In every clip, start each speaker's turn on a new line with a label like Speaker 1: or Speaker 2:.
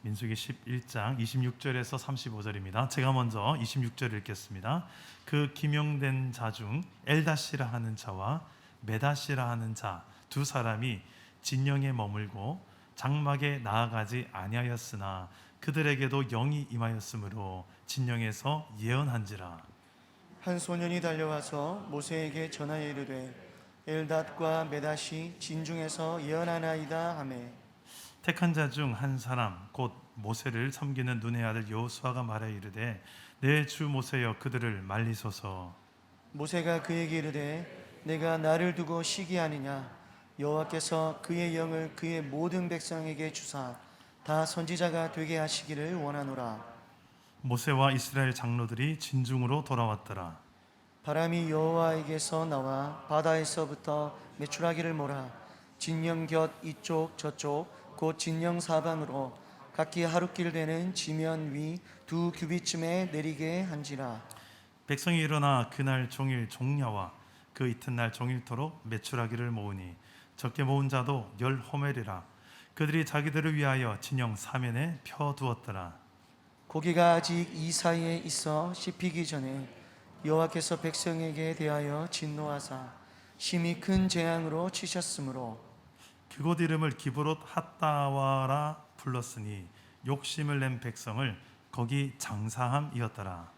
Speaker 1: 민수기 11장 26절에서 35절입니다. 제가 먼저 26절을 읽겠습니다. 그 기명된 자 중 엘다시라 하는 자와 메다시라 하는 자 두 사람이 진영에 머물고 장막에 나아가지 아니하였으나 그들에게도 영이 임하였으므로 진영에서 예언한지라.
Speaker 2: 한 소년이 달려와서 모세에게 전하여 이르되 엘닷과 메닷이 진중에서 예언하나이다 하매
Speaker 1: 택한 자 중 한 사람 곧 모세를 섬기는 눈의 아들 여호수아가 말하여 이르되 내 주 모세여 그들을 말리소서.
Speaker 2: 모세가 그에게 이르되 내가 나를 두고 시기하느냐 여호와께서 그의 영을 그의 모든 백성에게 주사 다 선지자가 되게 하시기를 원하노라.
Speaker 1: 모세와 이스라엘 장로들이 진중으로 돌아왔더라.
Speaker 2: 바람이 여호와에게서 나와 바다에서부터 메추라기를 몰아 진영 곁 이쪽 저쪽 곧 진영 사방으로 각기 하루길 되는 지면 위 2규빗쯤에 내리게 한지라.
Speaker 1: 백성이 일어나 그날 종일 종야와 그 이튿날 종일토록 메추라기를 모으니 적게 모은 자도 10호멜이라. 그들이 자기들을 위하여 진영 사면에 펴두었더라.
Speaker 2: 고기가 아직 이 사이에 있어 씹히기 전에 여호와께서 백성에게 대하여 진노하사 심히 큰 재앙으로 치셨으므로
Speaker 1: 그곳 이름을 기브롯 핫다와라 불렀으니 욕심을 낸 백성을 거기 장사함이었더라.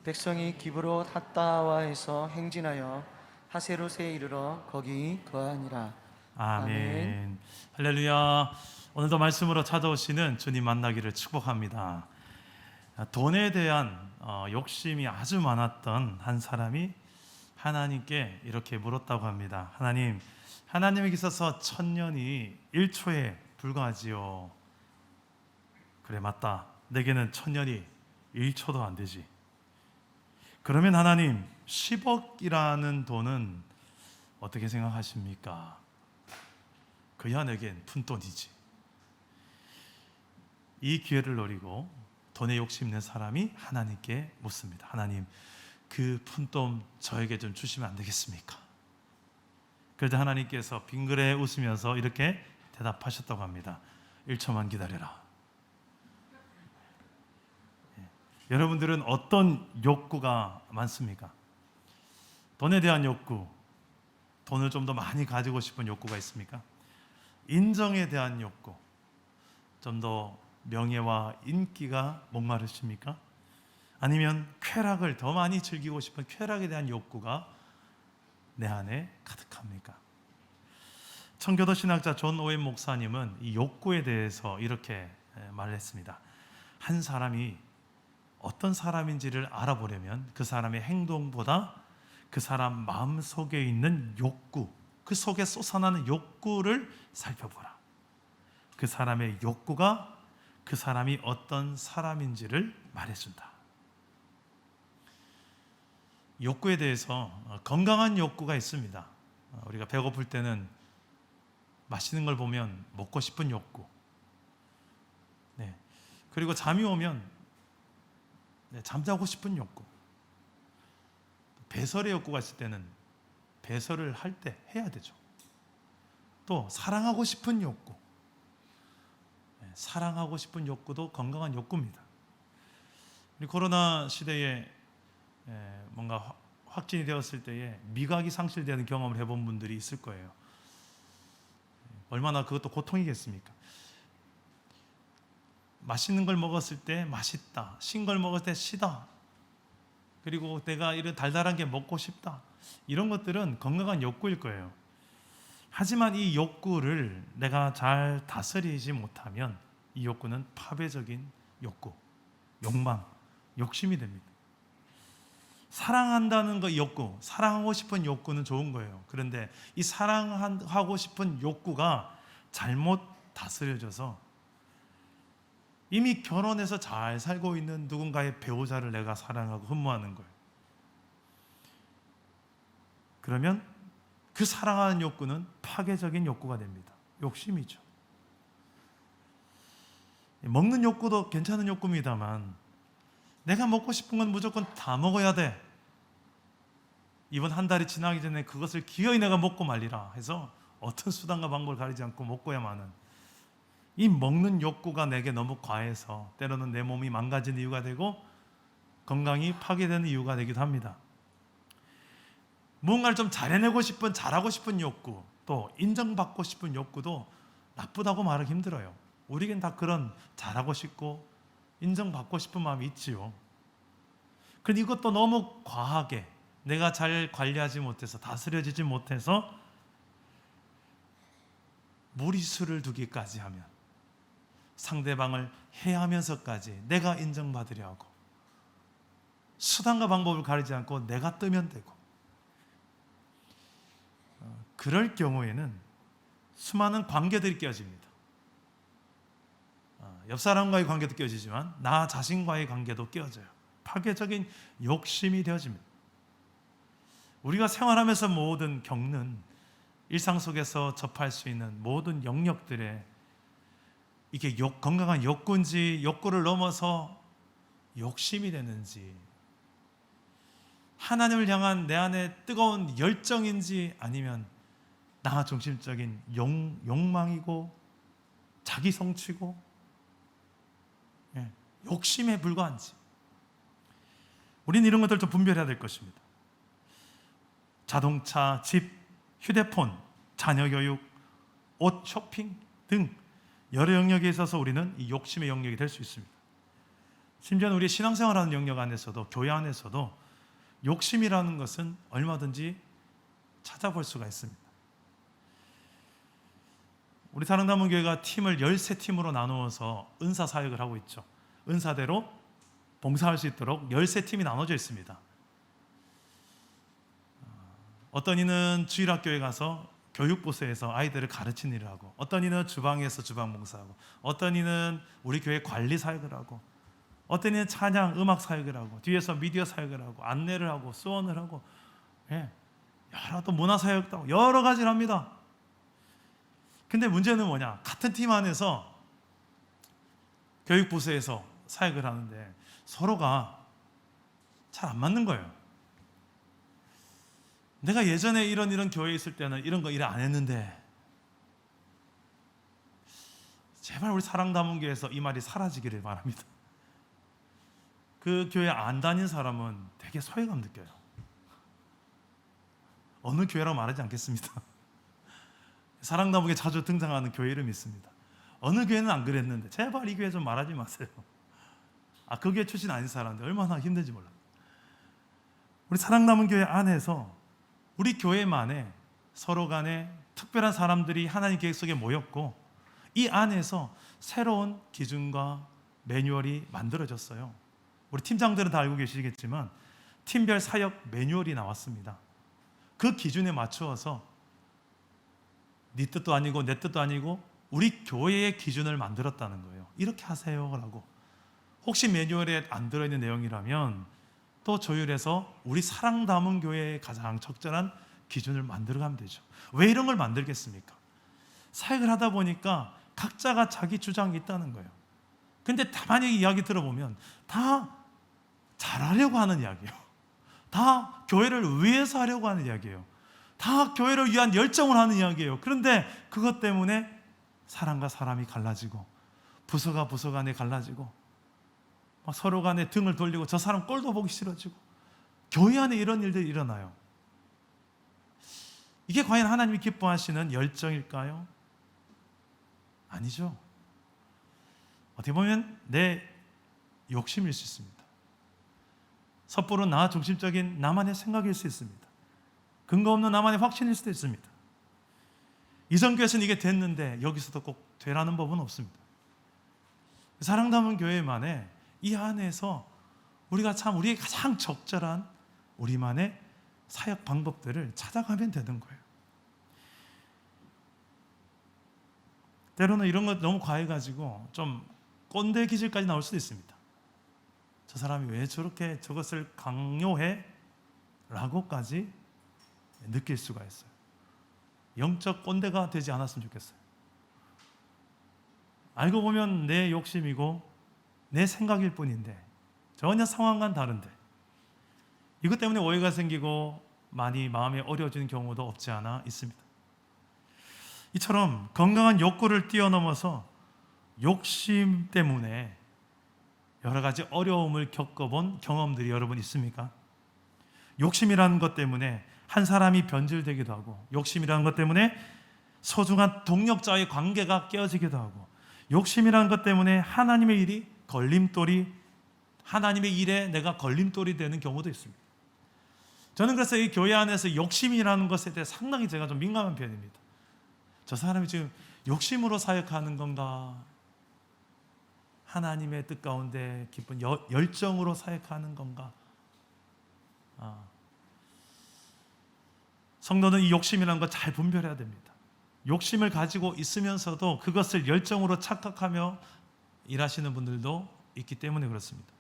Speaker 2: 백성이 기브롯 핫다와에서 행진하여 하세롯에 이르러 거기 거하니라.
Speaker 1: 아멘. 할렐루야. 오늘도 말씀으로 찾아오시는 주님 만나기를 축복합니다. 돈에 대한 욕심이 아주 많았던 한 사람이 하나님께 이렇게 물었다고 합니다. 하나님에게 있어서 1000년이 1초에 불과하지요. 그래, 맞다. 내게는 1000년이 1초도 안 되지. 그러면 하나님, 10억이라는 돈은 어떻게 생각하십니까? 그야 내겐 푼돈이지. 이 기회를 노리고 돈에 욕심낸 사람이 하나님께 묻습니다. 하나님, 그 푼돈 저에게 좀 주시면 안 되겠습니까? 그래도 하나님께서 빙그레 웃으면서 이렇게 대답하셨다고 합니다. 1초만 기다려라. 여러분들은 어떤 욕구가 많습니까? 돈에 대한 욕구, 돈을 좀 더 많이 가지고 싶은 욕구가 있습니까? 인정에 대한 욕구, 좀 더 명예와 인기가 목마르십니까? 아니면 쾌락을 더 많이 즐기고 싶은 쾌락에 대한 욕구가 내 안에 가득합니까? 청교도 신학자 존 오웬 목사님은 이 욕구에 대해서 이렇게 말했습니다. 한 사람이 어떤 사람인지를 알아보려면 그 사람의 행동보다 그 사람 마음속에 있는 욕구, 그 속에 솟아나는 욕구를 살펴보라. 그 사람의 욕구가 그 사람이 어떤 사람인지를 말해준다. 욕구에 대해서 건강한 욕구가 있습니다. 우리가 배고플 때는 맛있는 걸 보면 먹고 싶은 욕구. 네. 그리고 잠이 오면 잠자고 싶은 욕구. 배설의 욕구가 있을 때는 배설을 할 때 해야 되죠. 또 사랑하고 싶은 욕구. 사랑하고 싶은 욕구도 건강한 욕구입니다. 우리 코로나 시대에 뭔가 확진이 되었을 때에 미각이 상실되는 경험을 해본 분들이 있을 거예요. 얼마나 그것도 고통이겠습니까? 맛있는 걸 먹었을 때 맛있다, 신 걸 먹을 때 시다, 그리고 내가 이런 달달한 게 먹고 싶다, 이런 것들은 건강한 욕구일 거예요. 하지만 이 욕구를 내가 잘 다스리지 못하면 이 욕구는 파괴적인 욕구, 욕망, 욕심이 됩니다. 사랑한다는 거 욕구, 사랑하고 싶은 욕구는 좋은 거예요. 그런데 이 사랑하고 싶은 욕구가 잘못 다스려져서 이미 결혼해서 잘 살고 있는 누군가의 배우자를 내가 사랑하고 흠모하는 거예요. 그러면 그 사랑하는 욕구는 파괴적인 욕구가 됩니다. 욕심이죠. 먹는 욕구도 괜찮은 욕구입니다만 내가 먹고 싶은 건 무조건 다 먹어야 돼. 이번 한 달이 지나기 전에 그것을 기어이 내가 먹고 말리라 해서 어떤 수단과 방법을 가리지 않고 먹고야만은 이 먹는 욕구가 내게 너무 과해서 때로는 내 몸이 망가지는 이유가 되고 건강이 파괴되는 이유가 되기도 합니다. 무언가를 좀 잘해내고 싶은, 잘하고 싶은 욕구, 또 인정받고 싶은 욕구도 나쁘다고 말하기 힘들어요. 우리에겐 다 그런 잘하고 싶고 인정받고 싶은 마음이 있지요. 그런데 이것도 너무 과하게 내가 잘 관리하지 못해서, 다스려지지 못해서 무리수를 두기까지 하면, 상대방을 해하면서까지 내가 인정받으려 하고, 수단과 방법을 가리지 않고 내가 뜨면 되고, 그럴 경우에는 수많은 관계들이 깨어집니다. 옆 사람과의 관계도 깨어지지만 나 자신과의 관계도 깨어져요. 파괴적인 욕심이 되어집니다. 우리가 생활하면서 모든 겪는 일상 속에서 접할 수 있는 모든 영역들에 이게 건강한 욕구인지, 욕구를 넘어서 욕심이 되는지, 하나님을 향한 내 안에 뜨거운 열정인지, 아니면 나 중심적인 욕망이고 자기 성취고 욕심에 불과한지, 우리는 이런 것들을 좀 분별해야 될 것입니다. 자동차, 집, 휴대폰, 자녀 교육, 옷, 쇼핑 등 여러 영역에 있어서 우리는 이 욕심의 영역이 될 수 있습니다. 심지어는 우리 신앙생활하는 영역 안에서도, 교회 안에서도 욕심이라는 것은 얼마든지 찾아볼 수가 있습니다. 우리 사랑담원교회가 팀을 13팀으로 나누어서 은사 사역을 하고 있죠. 은사대로 봉사할 수 있도록 13팀이 나눠져 있습니다. 어떤 이는 주일학교에 가서 교육부서에서 아이들을 가르치는 일을 하고, 어떤 이는 주방에서 주방 봉사하고, 어떤 이는 우리 교회 관리 사역을 하고, 어떤 이는 찬양 음악 사역을 하고, 뒤에서 미디어 사역을 하고, 안내를 하고, 수원을 하고, 여러 또 문화 사역도 하고 여러 가지를 합니다. 근데 문제는 뭐냐? 같은 팀 안에서 교육부서에서 사역을 하는데 서로가 잘 안 맞는 거예요. 내가 예전에 이런 교회에 있을 때는 이런 거 일 안 했는데, 제발 우리 사랑담원교회에서 이 말이 사라지기를 바랍니다. 그 교회 안 다닌 사람은 되게 소외감 느껴요. 어느 교회라고 말하지 않겠습니다. 사랑담원교회 자주 등장하는 교회 이름이 있습니다. 어느 교회는 안 그랬는데 제발 이 교회 좀 말하지 마세요. 그 교회 출신 아닌 사람인데 얼마나 힘든지 몰라요. 우리 사랑담원교회 안에서 우리 교회만에 서로 간에 특별한 사람들이 하나님 계획 속에 모였고, 이 안에서 새로운 기준과 매뉴얼이 만들어졌어요. 우리 팀장들은 다 알고 계시겠지만 팀별 사역 매뉴얼이 나왔습니다. 그 기준에 맞추어서 네 뜻도 아니고 내 뜻도 아니고 우리 교회의 기준을 만들었다는 거예요. 이렇게 하세요라고. 혹시 매뉴얼에 안 들어있는 내용이라면 또 조율해서 우리 사랑 담은 교회의 가장 적절한 기준을 만들어가면 되죠. 왜 이런 걸 만들겠습니까? 사역을 하다 보니까 각자가 자기 주장이 있다는 거예요. 근데 다만 이야기 들어보면 다 잘하려고 하는 이야기예요. 다 교회를 위해서 하려고 하는 이야기예요. 다 교회를 위한 열정을 하는 이야기예요. 그런데 그것 때문에 사람과 사람이 갈라지고, 부서가 부서 간에 갈라지고, 막 서로 간에 등을 돌리고, 저 사람 꼴도 보기 싫어지고, 교회 안에 이런 일들이 일어나요. 이게 과연 하나님이 기뻐하시는 열정일까요? 아니죠. 어떻게 보면 내 욕심일 수 있습니다. 섣부른 나 중심적인 나만의 생각일 수 있습니다. 근거 없는 나만의 확신일 수도 있습니다. 이전 교회에서는 이게 됐는데 여기서도 꼭 되라는 법은 없습니다. 사랑 담은 교회만의 이 안에서 우리가 우리의 가장 적절한 우리만의 사역 방법들을 찾아가면 되는 거예요. 때로는 이런 것 너무 과해가지고 좀 꼰대 기질까지 나올 수도 있습니다. 저 사람이 왜 저렇게 저것을 강요해? 라고까지 느낄 수가 있어요. 영적 꼰대가 되지 않았으면 좋겠어요. 알고 보면 내 욕심이고 내 생각일 뿐인데 전혀 상황과는 다른데 이것 때문에 오해가 생기고 많이 마음이 어려워지는 경우도 없지 않아 있습니다. 이처럼 건강한 욕구를 뛰어넘어서 욕심 때문에 여러 가지 어려움을 겪어본 경험들이 여러분 있습니까? 욕심이라는 것 때문에 한 사람이 변질되기도 하고, 욕심이라는 것 때문에 소중한 동력자의 관계가 깨어지기도 하고, 욕심이라는 것 때문에 하나님의 일이 걸림돌이, 하나님의 일에 내가 걸림돌이 되는 경우도 있습니다. 저는 그래서 이 교회 안에서 욕심이라는 것에 대해 상당히 제가 좀 민감한 편입니다. 저 사람이 지금 욕심으로 사역하는 건가, 하나님의 뜻 가운데 깊은 열정으로 사역하는 건가. 성도는 이 욕심이라는 걸 잘 분별해야 됩니다. 욕심을 가지고 있으면서도 그것을 열정으로 착각하며 일하시는 분들도 있기 때문에 그렇습니다.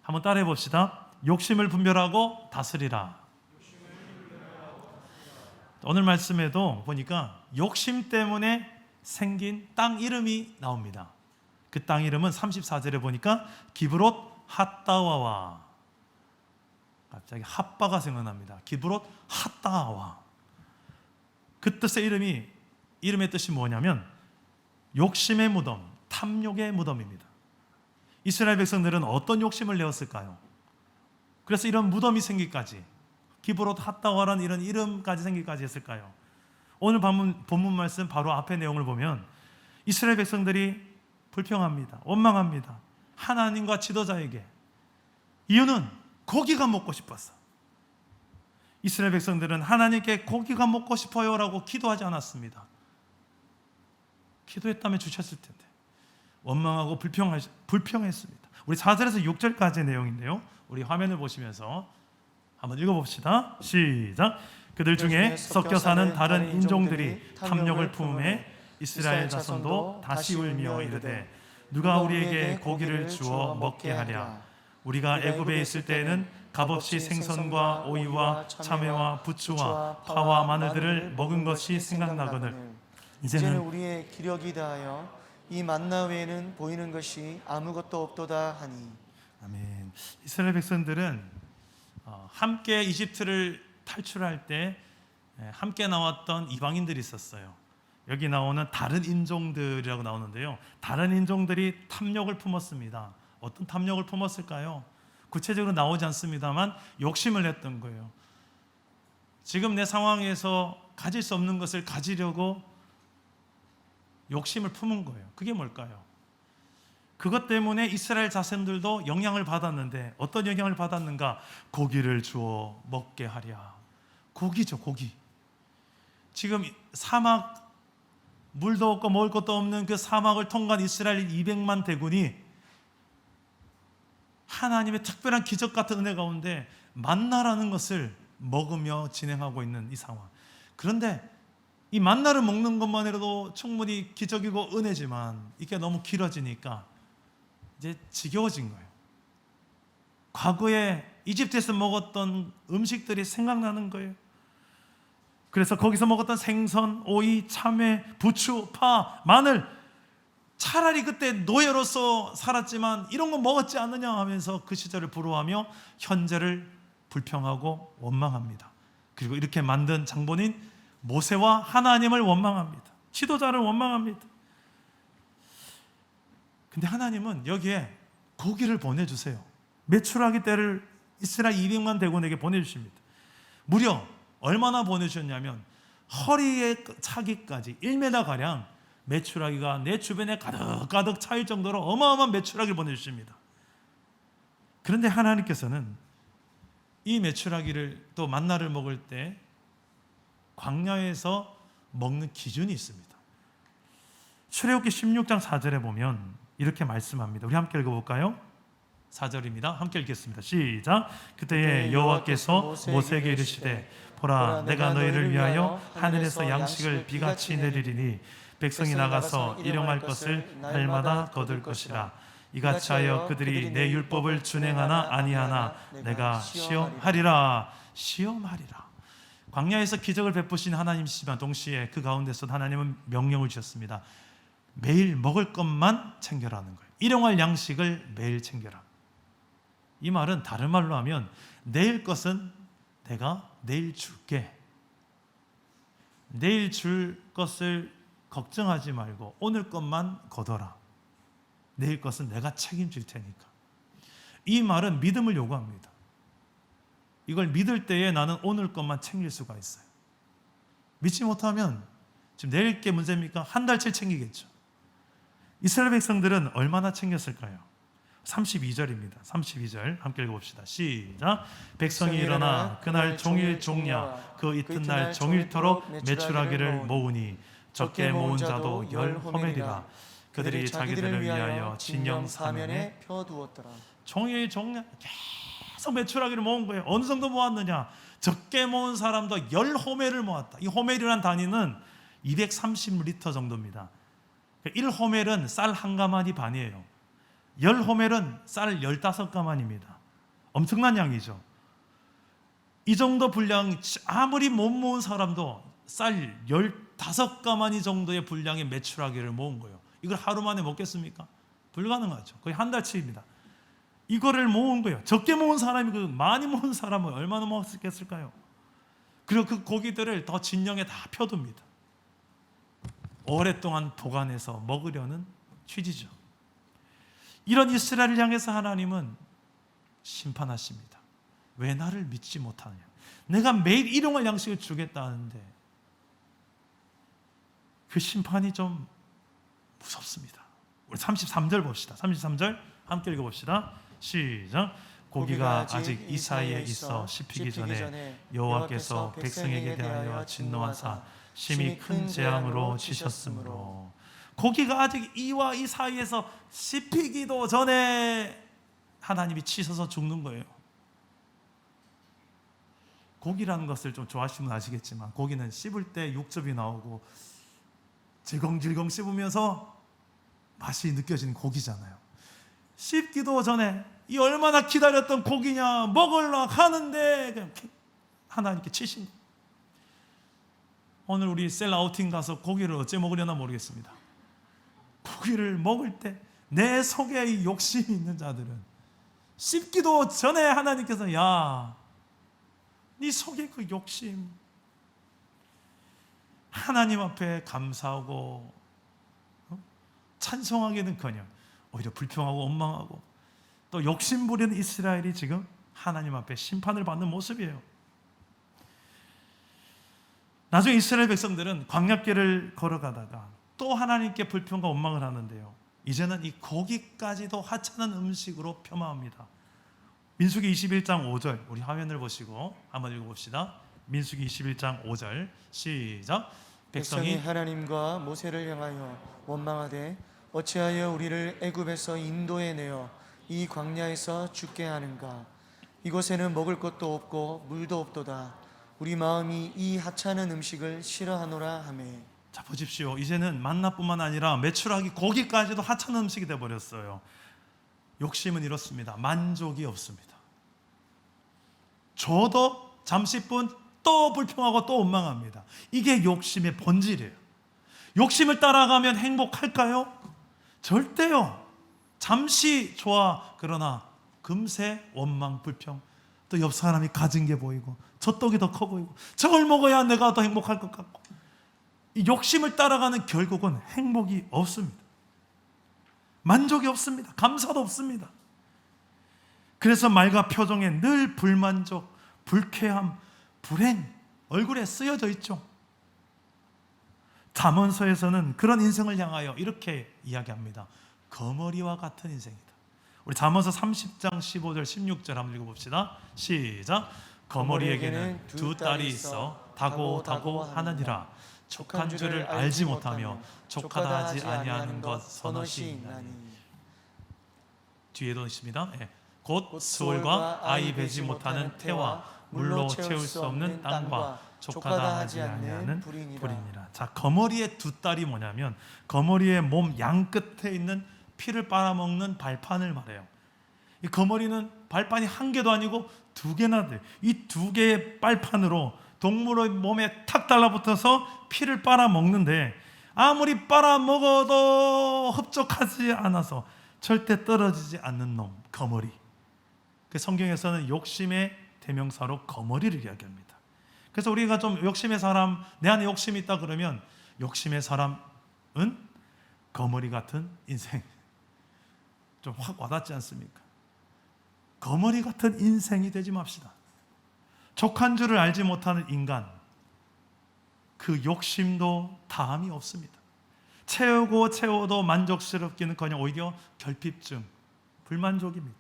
Speaker 1: 한번 따라해 봅시다. 욕심을 분별하고 다스리라. 오늘 말씀에도 보니까 욕심 때문에 생긴 땅 이름이 나옵니다. 그 땅 이름은 34절에 보니까 기브롯 핫다와와, 갑자기 핫바가 생각납니다. 기브롯 핫다와. 그 뜻의 이름의 뜻이 뭐냐면 욕심의 무덤, 탐욕의 무덤입니다. 이스라엘 백성들은 어떤 욕심을 내었을까요? 그래서 이런 무덤이 생기까지, 기브롯 핫다와라는 이런 이름까지 생기까지 했을까요? 오늘 본문 말씀 바로 앞의 내용을 보면 이스라엘 백성들이 불평합니다. 원망합니다. 하나님과 지도자에게. 이유는 고기가 먹고 싶었어. 이스라엘 백성들은 하나님께 고기가 먹고 싶어요 라고 기도하지 않았습니다. 기도했다면 주셨을 텐데 원망하고 불평했습니다. 우리 4절에서 6절까지의 내용인데요, 우리 화면을 보시면서 한번 읽어봅시다. 시작. 그들 중에 섞여 사는 다른 인종들이 탐욕을 품음에 이스라엘 자손도 다시 울며 이르되 누가 우리에게 고기를 주어 먹게 하랴. 우리가 애굽에 있을 때에는 값없이 생선과 오이와 참외와 부추와 파와 마늘들을 먹은 것이 생각나거늘
Speaker 2: 이제는 우리의 기력이 다하여 이 만나 외에는 보이는 것이 아무것도 없도다 하니.
Speaker 1: 아멘. 이스라엘 백성들은 함께 이집트를 탈출할 때 함께 나왔던 이방인들이 있었어요. 여기 나오는 다른 인종들이라고 나오는데요, 다른 인종들이 탐욕을 품었습니다. 어떤 탐욕을 품었을까요? 구체적으로 나오지 않습니다만 욕심을 냈던 거예요. 지금 내 상황에서 가질 수 없는 것을 가지려고 욕심을 품은 거예요. 그게 뭘까요? 그것 때문에 이스라엘 자손들도 영향을 받았는데 어떤 영향을 받았는가? 고기를 주어 먹게 하랴. 고기죠, 고기. 지금 사막, 물도 없고 먹을 것도 없는 그 사막을 통과한 이스라엘 200만 대군이 하나님의 특별한 기적 같은 은혜 가운데 만나라는 것을 먹으며 진행하고 있는 이 상황. 그런데 이 만나를 먹는 것만으로도 충분히 기적이고 은혜지만 이게 너무 길어지니까 이제 지겨워진 거예요. 과거에 이집트에서 먹었던 음식들이 생각나는 거예요. 그래서 거기서 먹었던 생선, 오이, 참외, 부추, 파, 마늘, 차라리 그때 노예로서 살았지만 이런 거 먹었지 않느냐 하면서 그 시절을 부러워하며 현재를 불평하고 원망합니다. 그리고 이렇게 만든 장본인 모세와 하나님을 원망합니다. 지도자를 원망합니다. 근데 하나님은 여기에 고기를 보내주세요. 메추라기 떼를 이스라엘 200만 대군에게 보내주십니다. 무려 얼마나 보내주셨냐면 허리에 차기까지 1m가량 메추라기가 내 주변에 가득가득 차일 정도로 어마어마한 메추라기를 보내주십니다. 그런데 하나님께서는 이 메추라기를 또 만나를 먹을 때 광야에서 먹는 기준이 있습니다. 출애굽기 16장 4절에 보면 이렇게 말씀합니다. 우리 함께 읽어볼까요? 4절입니다. 함께 읽겠습니다. 시작. 그때에 여호와께서 모세에게 이르시되 보라, 내가 너희를 위하여 하늘에서 양식을 비같이 내리리니 백성이 나가서 일용할 것을 날마다 거둘 것이라. 이같이 하여 그들이 내 율법을 준행하나 아니하나 내가 시험하리라. 시험하리라. 광야에서 기적을 베푸신 하나님이시지만 동시에 그 가운데서 하나님은 명령을 주셨습니다. 매일 먹을 것만 챙겨라는 거예요. 일용할 양식을 매일 챙겨라. 이 말은 다른 말로 하면 내일 것은 내가 내일 줄게. 내일 줄 것을 걱정하지 말고 오늘 것만 거둬라. 내일 것은 내가 책임질 테니까. 이 말은 믿음을 요구합니다. 이걸 믿을 때에 나는 오늘 것만 챙길 수가 있어요. 믿지 못하면 지금 내일 게 문제입니까? 한 달치 챙기겠죠. 이스라엘 백성들은 얼마나 챙겼을까요? 32절입니다. 32절 함께 읽어봅시다. 시작. 백성이 일어나 그날 종일 종야 그 이튿날 종일토록 매출하기를 모으니 적게 모은 자도 10호멜이라. 그들이 자기들을 위하여 진영 사면에
Speaker 2: 펴두었더라.
Speaker 1: 종일 종야 계속 매출하기를 모은 거예요. 어느 정도 모았느냐? 적게 모은 사람도 10호멜을 모았다. 이 호멜이란 단위는 230리터 정도입니다. 1호멜은 쌀 한 가마니 반이에요. 10호멜은 쌀 15가마니입니다. 엄청난 양이죠. 이 정도 분량, 아무리 못 모은 사람도 쌀 15가마니 정도의 분량의 매출하기를 모은 거예요. 이걸 하루 만에 먹겠습니까? 불가능하죠. 거의 한 달치입니다. 이거를 모은 거예요. 적게 모은 사람이 그 많이 모은 사람은 얼마나 먹었겠을까요? 그리고 그 고기들을 더 진영에 다 펴둡니다. 오랫동안 보관해서 먹으려는 취지죠. 이런 이스라엘을 향해서 하나님은 심판하십니다. 왜 나를 믿지 못하느냐? 내가 매일 일용할 양식을 주겠다는데 그 심판이 좀 무섭습니다. 우리 33절 봅시다. 33절 함께 읽어봅시다. 시작. 고기가 아직 이 사이에 있어 씹히기 전에 여호와께서 백성에게 대하여 진노하사 심히 큰 재앙으로 치셨으므로. 고기가 아직 이와 이 사이에서 씹히기도 전에 하나님이 치셔서 죽는 거예요. 고기라는 것을 좀 좋아하시면 아시겠지만 고기는 씹을 때 육즙이 나오고 질겅질겅 씹으면서 맛이 느껴지는 고기잖아요. 씹기도 전에 이 얼마나 기다렸던 고기냐 먹으려 하는데 그냥 하나님께 치신 거예요. 오늘 우리 셀 아우팅 가서 고기를 어째 먹으려나 모르겠습니다. 고기를 먹을 때 내 속에 이 욕심이 있는 자들은 씹기도 전에 하나님께서 야, 네 속에 그 욕심 하나님 앞에 감사하고 찬송하기는커녕 오히려 불평하고 원망하고 또 욕심 부리는 이스라엘이 지금 하나님 앞에 심판을 받는 모습이에요. 나중에 이스라엘 백성들은 광야길을 걸어가다가 또 하나님께 불평과 원망을 하는데요. 이제는 이 고기까지도 하찮은 음식으로 폄하합니다. 민수기 21장 5절 우리 화면을 보시고 한번 읽어봅시다. 민수기 21장 5절 시작.
Speaker 2: 백성이 하나님과 모세를 향하여 원망하되 어찌하여 우리를 애굽에서 인도해 내어 이 광야에서 죽게 하는가? 이곳에는 먹을 것도 없고 물도 없도다. 우리 마음이 이 하찮은 음식을 싫어하노라 하며.
Speaker 1: 자 보십시오. 이제는 만나뿐만 아니라 매출하기 고기까지도 하찮은 음식이 되어버렸어요. 욕심은 이렇습니다. 만족이 없습니다. 줘도 잠시뿐 또 불평하고 또 원망합니다. 이게 욕심의 본질이에요. 욕심을 따라가면 행복할까요? 절대요. 잠시 좋아. 그러나 금세 원망, 불평. 또 옆 사람이 가진 게 보이고 저 떡이 더 커 보이고 저걸 먹어야 내가 더 행복할 것 같고 이 욕심을 따라가는 결국은 행복이 없습니다. 만족이 없습니다. 감사도 없습니다. 그래서 말과 표정에 늘 불만족, 불쾌함, 불행 얼굴에 쓰여져 있죠. 잠언서에서는 그런 인생을 향하여 이렇게 이야기합니다. 거머리와 같은 인생이다. 우리 잠언서 30장 15절 16절 한번 읽어봅시다. 시작. 거머리에게는 두 딸이 있어 다고 하느니라. 족한 줄을 알지 못하며 족하다 하지 아니하는 것 서너시 있나니. 뒤에도 있습니다. 곧 수월과 아이 베지 못하는 태와 물로 채울 수 없는 땅과 족하다 하지 아니하는 불이니라. 자, 거머리의 두 딸이 뭐냐면 거머리의 몸 양 끝에 있는 피를 빨아먹는 발판을 말해요. 이 거머리는 발판이 한 개도 아니고 두 개나 돼요. 이 두 개의 빨판으로 동물의 몸에 탁 달라붙어서 피를 빨아먹는데 아무리 빨아먹어도 흡족하지 않아서 절대 떨어지지 않는 놈, 거머리. 그 성경에서는 욕심의 대명사로 거머리를 이야기합니다. 그래서 우리가 좀 욕심의 사람, 내 안에 욕심이 있다 그러면 욕심의 사람은 거머리 같은 인생. 좀 확 와닿지 않습니까? 거머리 같은 인생이 되지 맙시다. 족한 줄을 알지 못하는 인간, 그 욕심도 다함이 없습니다. 채우고 채워도 만족스럽기는커녕 오히려 결핍증, 불만족입니다.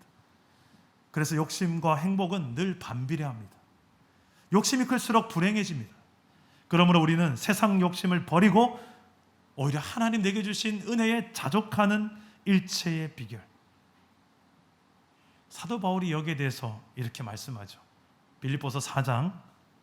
Speaker 1: 그래서 욕심과 행복은 늘 반비례합니다. 욕심이 클수록 불행해집니다. 그러므로 우리는 세상 욕심을 버리고 오히려 하나님 내게 주신 은혜에 자족하는 일체의 비결. 사도 바울이 여기에 대해서 이렇게 말씀하죠. 빌립보서 4장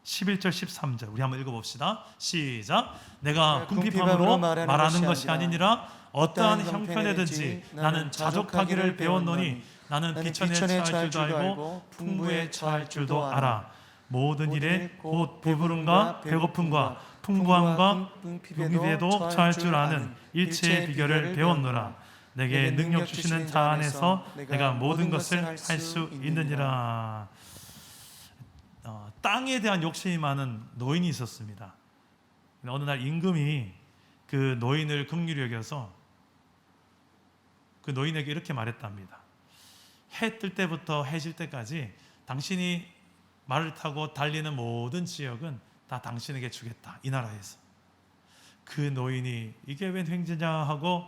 Speaker 1: 11절 13절 우리 한번 읽어봅시다. 시작. 내가 궁핍함으로 말하는 것이 아니니라 어떠한 형편에든지 나는 자족하기를 배웠노니 나는 비천에 처할 줄도 알고 풍부에 처할 줄도 알아. 모든 일에 곧 배부름과 배고픔과 풍부함과 궁핍에도 처할 줄 아는 일체의 비결을 배웠노라. 내게 능력 주시는 자 안에서 내가 모든 것을 할 수 있느니라. 땅에 대한 욕심이 많은 노인이 있었습니다. 어느 날 임금이 그 노인을 긍휼히 여겨서 그 노인에게 이렇게 말했답니다. 해 뜰 때부터 해 질 때까지 당신이 말을 타고 달리는 모든 지역은 다 당신에게 주겠다. 이 나라에서. 그 노인이 이게 웬 횡재냐 하고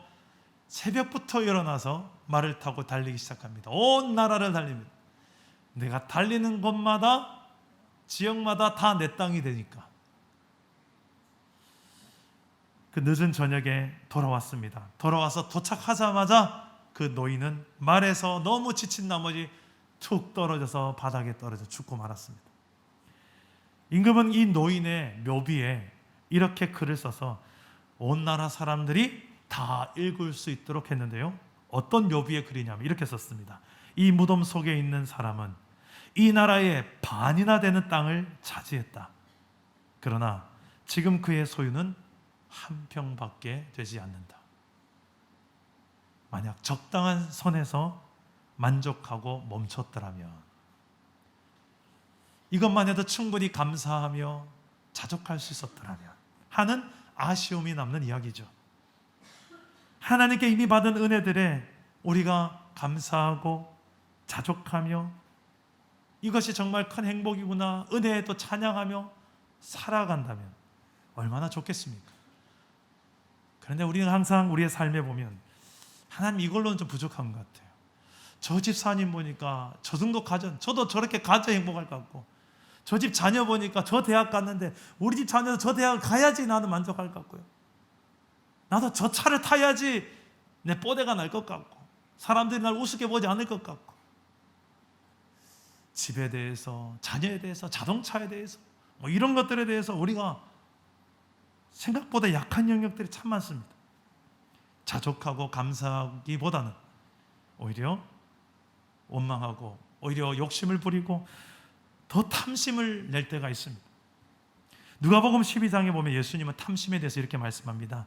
Speaker 1: 새벽부터 일어나서 말을 타고 달리기 시작합니다. 온 나라를 달립니다. 내가 달리는 곳마다 지역마다 다 내 땅이 되니까. 그 늦은 저녁에 돌아왔습니다. 돌아와서 도착하자마자 그 노인은 말에서 너무 지친 나머지 툭 떨어져서 바닥에 떨어져 죽고 말았습니다. 임금은 이 노인의 묘비에 이렇게 글을 써서 온 나라 사람들이 다 읽을 수 있도록 했는데요. 어떤 묘비의 글이냐면 이렇게 썼습니다. 이 무덤 속에 있는 사람은 이 나라의 반이나 되는 땅을 차지했다. 그러나 지금 그의 소유는 한 평밖에 되지 않는다. 만약 적당한 선에서 만족하고 멈췄더라면 이것만 해도 충분히 감사하며 자족할 수 있었더라면 하는 아쉬움이 남는 이야기죠. 하나님께 이미 받은 은혜들에 우리가 감사하고 자족하며 이것이 정말 큰 행복이구나, 은혜에 또 찬양하며 살아간다면 얼마나 좋겠습니까? 그런데 우리는 항상 우리의 삶에 보면 하나님 이걸로는 좀 부족한 것 같아요. 저 집사님 보니까 저 정도 가전, 저도 저렇게 가져 행복할 것 같고, 저 집 자녀 보니까 저 대학 갔는데 우리 집 자녀도 저 대학 가야지 나는 만족할 것 같고요. 나도 저 차를 타야지 내 뽀대가 날 것 같고, 사람들이 날 우습게 보지 않을 것 같고, 집에 대해서, 자녀에 대해서, 자동차에 대해서 뭐 이런 것들에 대해서 우리가 생각보다 약한 영역들이 참 많습니다. 자족하고 감사하기보다는 오히려 원망하고 오히려 욕심을 부리고 더 탐심을 낼 때가 있습니다. 누가복음 12장에 보면 예수님은 탐심에 대해서 이렇게 말씀합니다.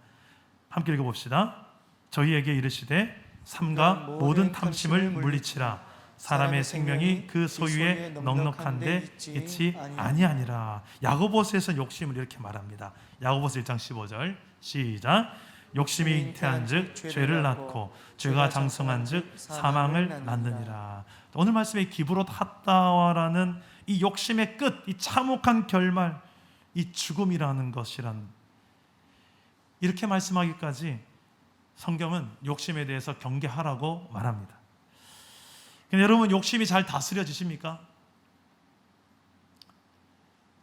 Speaker 1: 함께 읽어봅시다. 저희에게 이르시되 삼가 모든 탐심을 물리치라. 사람의 생명이 그 소유에 넉넉한데 있지 아니하니라. 야고보서에서 욕심을 이렇게 말합니다. 야고보서 1장 15절 시작. 욕심이 잉태한즉 죄를 낳고 죄가 장성한즉 사망을 낳느니라. 오늘 말씀에 기브롯 핫다와라는 이 욕심의 끝, 이 참혹한 결말, 이 죽음이라는 것이란, 이렇게 말씀하기까지 성경은 욕심에 대해서 경계하라고 말합니다. 근데 여러분, 욕심이 잘 다스려지십니까?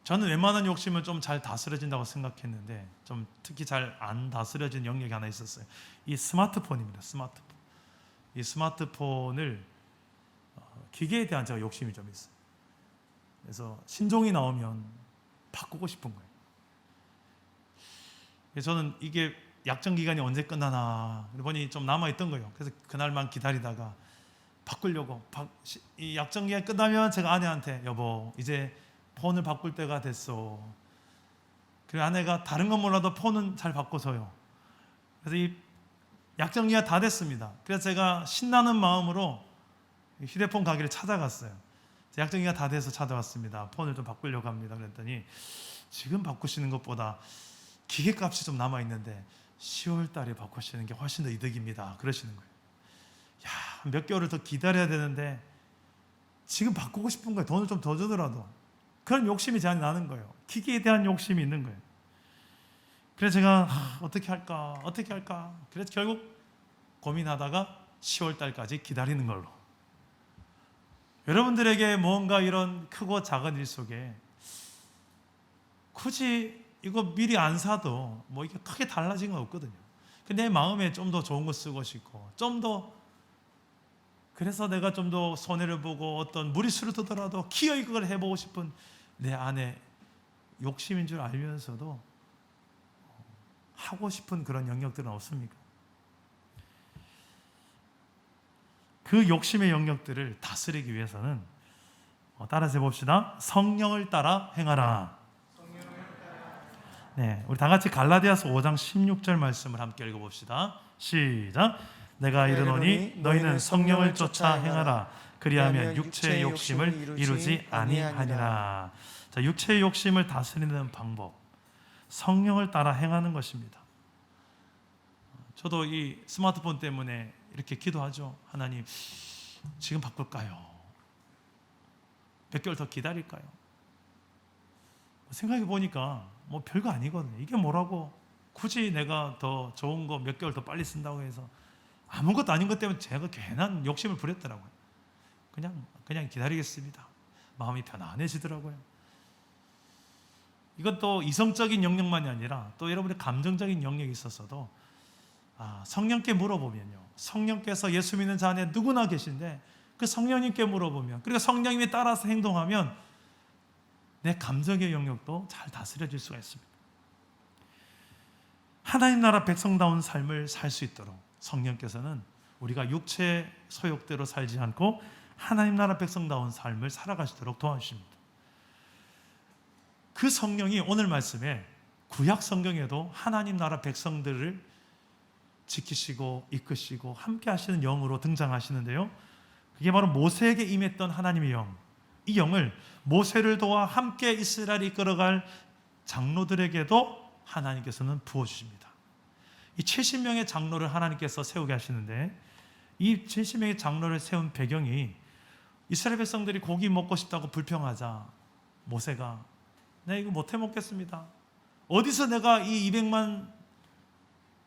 Speaker 1: 저는 웬만한 욕심은 좀 잘 다스려진다고 생각했는데 좀 특히 잘 안 다스려진 영역이 하나 있었어요. 이 스마트폰입니다. 스마트폰. 이 스마트폰을 기계에 대한 제가 욕심이 좀 있어요. 그래서 신종이 나오면 바꾸고 싶은 거예요. 그래서 저는 이게 약정 기간이 언제 끝나나 보니 좀 남아있던 거예요. 그래서 그날만 기다리다가 바꾸려고, 이 약정 기간 끝나면 제가 아내한테 여보 이제 폰을 바꿀 때가 됐어. 그리고 아내가 다른 건 몰라도 폰은 잘 바꿔줘요. 그래서 이 약정 기간 다 됐습니다. 그래서 제가 신나는 마음으로 휴대폰 가게를 찾아갔어요. 약정 기간 다 돼서 찾아왔습니다. 폰을 좀 바꾸려고 합니다. 그랬더니 지금 바꾸시는 것보다 기계값이 좀 남아있는데 10월 달에 바꾸시는 게 훨씬 더 이득입니다. 그러시는 거예요. 야, 몇 개월을 더 기다려야 되는데 지금 바꾸고 싶은 거예요. 돈을 좀 더 주더라도. 그런 욕심이 제 안에 나는 거예요. 기기에 대한 욕심이 있는 거예요. 그래서 제가 어떻게 할까? 그래서 결국 고민하다가 10월 달까지 기다리는 걸로. 여러분들에게 뭔가 이런 크고 작은 일 속에 굳이 이거 미리 안 사도 뭐 이게 크게 달라진 건 없거든요. 근데 내 마음에 좀 더 좋은 거 쓰고 싶고 그래서 내가 좀 더 손해를 보고 어떤 무리수를 두더라도 기어이 그걸 해보고 싶은 내 안에 욕심인 줄 알면서도 하고 싶은 그런 영역들은 없습니까? 그 욕심의 영역들을 다스리기 위해서는 따라서 해봅시다. 성령을 따라 행하라. 네, 우리 다 같이 갈라디아서 5장 16절 말씀을 함께 읽어봅시다. 시작. 내가 이르노니 너희는 성령을 쫓아 행하라. 그리하면 육체의 욕심을 이루지 아니하니라. 자, 육체의 욕심을 다스리는 방법, 성령을 따라 행하는 것입니다. 저도 이 스마트폰 때문에 이렇게 기도하죠. 하나님, 지금 바꿀까요? 몇 개월 더 기다릴까요? 생각해 보니까 뭐 별거 아니거든요. 이게 뭐라고 굳이 내가 더 좋은 거 몇 개월 더 빨리 쓴다고 해서 아무것도 아닌 것 때문에 제가 괜한 욕심을 부렸더라고요. 그냥 기다리겠습니다. 마음이 편안해지더라고요. 이것도 이성적인 영역만이 아니라 또 여러분의 감정적인 영역이 있어서도 성령께 물어보면요, 성령께서 예수 믿는 자 안에 누구나 계신데 그 성령님께 물어보면, 그리고 성령님에 따라서 행동하면 내 감정의 영역도 잘 다스려질 수가 있습니다. 하나님 나라 백성다운 삶을 살 수 있도록 성령께서는 우리가 육체의 소욕대로 살지 않고 하나님 나라 백성다운 삶을 살아가시도록 도와주십니다. 그 성령이 오늘 말씀에 구약 성경에도 하나님 나라 백성들을 지키시고 이끄시고 함께 하시는 영으로 등장하시는데요, 그게 바로 모세에게 임했던 하나님의 영, 이 영을 모세를 도와 함께 이스라엘을 이끌어갈 장로들에게도 하나님께서는 부어주십니다. 이 70명의 장로를 하나님께서 세우게 하시는데, 이 70명의 장로를 세운 배경이 이스라엘 백성들이 고기 먹고 싶다고 불평하자 모세가 내가 이거 못해 먹겠습니다. 어디서 내가 이 200만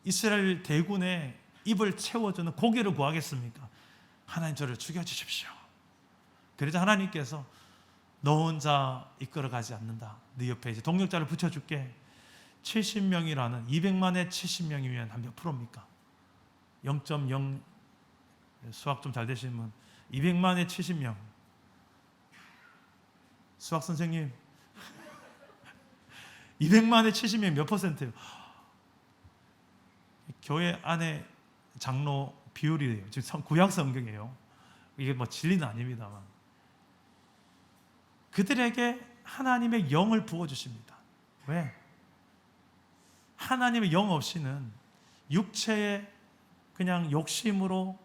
Speaker 1: 이스라엘 대군의 입을 채워주는 고기를 구하겠습니까? 하나님 저를 죽여주십시오. 그러자 하나님께서 너 혼자 이끌어가지 않는다. 네 옆에 이제 동력자를 붙여줄게. 70명이라는 200만의 70명이면 한 몇 프로입니까? 0.0 수학 좀 잘 되시는 분 200만의 70명 수학 선생님 200만의 70명 몇 퍼센트예요? 교회 안에 장로 비율이에요. 지금 구약 성경이에요. 이게 뭐 진리는 아닙니다만 그들에게 하나님의 영을 부어주십니다. 왜? 하나님의 영 없이는 육체의 그냥 욕심으로